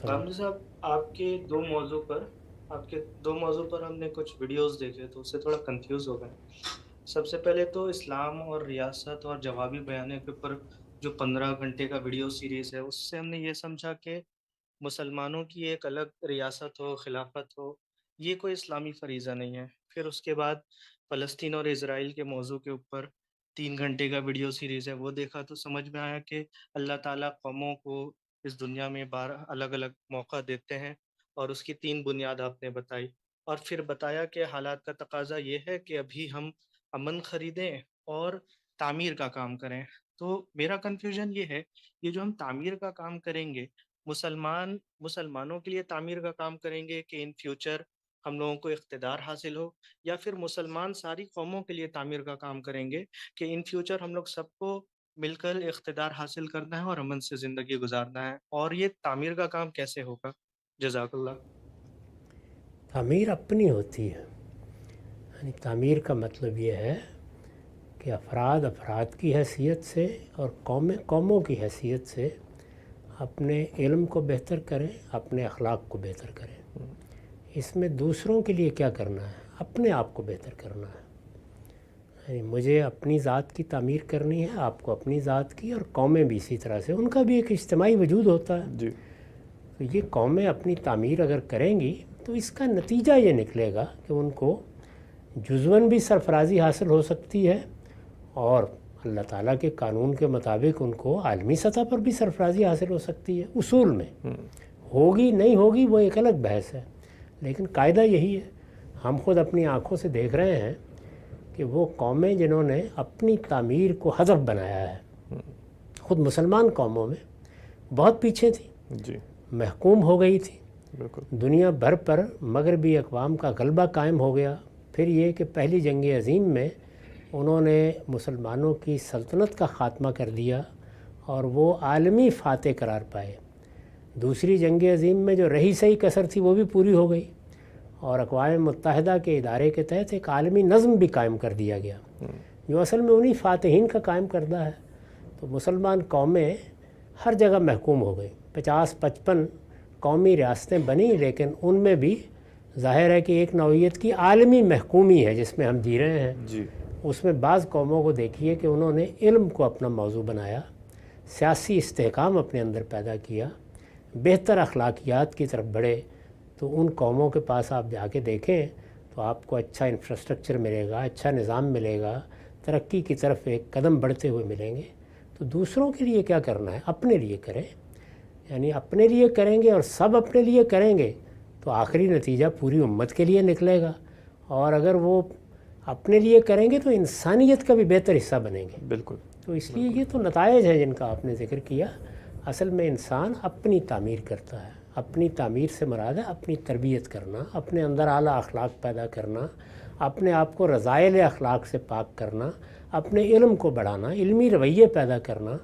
عامر صاحب، آپ کے دو موضوع پر ہم نے کچھ ویڈیوز دیکھے تو اس سے تھوڑا کنفیوز ہو گئے۔ سب سے پہلے تو اسلام اور ریاست اور جوابی بیانیہ کے اوپر جو 15 گھنٹے کا ویڈیو سیریز ہے، اس سے ہم نے یہ سمجھا کہ مسلمانوں کی ایک الگ ریاست ہو، خلافت ہو، یہ کوئی اسلامی فریضہ نہیں ہے۔ پھر اس کے بعد فلسطین اور اسرائیل کے موضوع کے اوپر 3 گھنٹے کا ویڈیو سیریز ہے، وہ دیکھا تو سمجھ میں آیا کہ اللہ تعالیٰ قوموں کو اس دنیا میں الگ الگ موقع دیتے ہیں، اور اس کی 3 بنیاد آپ نے بتائی۔ اور پھر بتایا کہ حالات کا تقاضا یہ ہے کہ ابھی ہم امن خریدیں اور تعمیر کا کام کریں۔ تو میرا کنفیوژن یہ ہے، یہ جو ہم تعمیر کا کام کریں گے، مسلمانوں کے لیے تعمیر کا کام کریں گے کہ ان فیوچر ہم لوگوں کو اقتدار حاصل ہو، یا پھر مسلمان ساری قوموں کے لیے تعمیر کا کام کریں گے کہ ان فیوچر ہم لوگ سب کو مل کر اقتدار حاصل کرنا ہے اور امن سے زندگی گزارنا ہے؟ اور یہ تعمیر کا کام کیسے ہوگا؟ جزاک اللہ۔ تعمیر اپنی ہوتی ہے، یعنی تعمیر کا مطلب یہ ہے کہ افراد کی حیثیت سے اور قوموں کی حیثیت سے اپنے علم کو بہتر کریں، اپنے اخلاق کو بہتر کریں۔ اس میں دوسروں کے لیے کیا کرنا ہے؟ اپنے آپ کو بہتر کرنا ہے۔ یعنی مجھے اپنی ذات کی تعمیر کرنی ہے، آپ کو اپنی ذات کی، اور قومیں بھی اسی طرح سے، ان کا بھی ایک اجتماعی وجود ہوتا ہے۔ جی، تو یہ قومیں اپنی تعمیر اگر کریں گی تو اس کا نتیجہ یہ نکلے گا کہ ان کو جزواً بھی سرفرازی حاصل ہو سکتی ہے، اور اللہ تعالیٰ کے قانون کے مطابق ان کو عالمی سطح پر بھی سرفرازی حاصل ہو سکتی ہے۔ اصول میں ہوگی نہیں ہوگی وہ ایک الگ بحث ہے، لیکن قاعدہ یہی ہے۔ ہم خود اپنی آنکھوں سے دیکھ رہے ہیں کہ وہ قومیں جنہوں نے اپنی تعمیر کو ہدف بنایا ہے، خود مسلمان قوموں میں بہت پیچھے تھی، جی، محکوم ہو گئی تھی، بالکل، دنیا بھر پر مغربی اقوام کا غلبہ قائم ہو گیا۔ پھر یہ کہ پہلی جنگ عظیم میں انہوں نے مسلمانوں کی سلطنت کا خاتمہ کر دیا اور وہ عالمی فاتح قرار پائے۔ دوسری جنگ عظیم میں جو رہی سہی کسر تھی وہ بھی پوری ہو گئی، اور اقوام متحدہ کے ادارے کے تحت ایک عالمی نظم بھی قائم کر دیا گیا، جو اصل میں انہی فاتحین کا قائم کردہ ہے۔ تو مسلمان قومیں ہر جگہ محکوم ہو گئی، 50-55 قومی ریاستیں بنی، لیکن ان میں بھی ظاہر ہے کہ ایک نوعیت کی عالمی محکومی ہے جس میں ہم جی رہے ہیں۔ جی، اس میں بعض قوموں کو دیکھیے کہ انہوں نے علم کو اپنا موضوع بنایا، سیاسی استحکام اپنے اندر پیدا کیا، بہتر اخلاقیات کی طرف بڑھے۔ تو ان قوموں کے پاس آپ جا کے دیکھیں تو آپ کو اچھا انفراسٹرکچر ملے گا، اچھا نظام ملے گا، ترقی کی طرف ایک قدم بڑھتے ہوئے ملیں گے۔ تو دوسروں کے لیے کیا کرنا ہے؟ اپنے لیے کریں، یعنی اپنے لیے کریں گے اور سب اپنے لیے کریں گے تو آخری نتیجہ پوری امت کے لیے نکلے گا، اور اگر وہ اپنے لیے کریں گے تو انسانیت کا بھی بہتر حصہ بنیں گے۔ بالکل، تو اس لیے یہ تو نتائج ہیں جن کا آپ نے ذکر کیا۔ اصل میں انسان اپنی تعمیر کرتا ہے، اپنی تعمیر سے مراد ہے اپنی تربیت کرنا، اپنے اندر اعلیٰ اخلاق پیدا کرنا، اپنے آپ کو رذائل اخلاق سے پاک کرنا، اپنے علم کو بڑھانا، علمی رویے پیدا کرنا،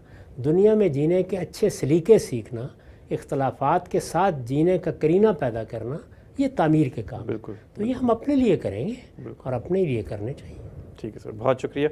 دنیا میں جینے کے اچھے سلیقے سیکھنا، اختلافات کے ساتھ جینے کا کرینہ پیدا کرنا، یہ تعمیر کے کام ہیں۔ بالکل، تو یہ ہم اپنے لیے کریں گے بالکل، اور اپنے لیے کرنے چاہیے۔ ٹھیک ہے سر، بہت شکریہ۔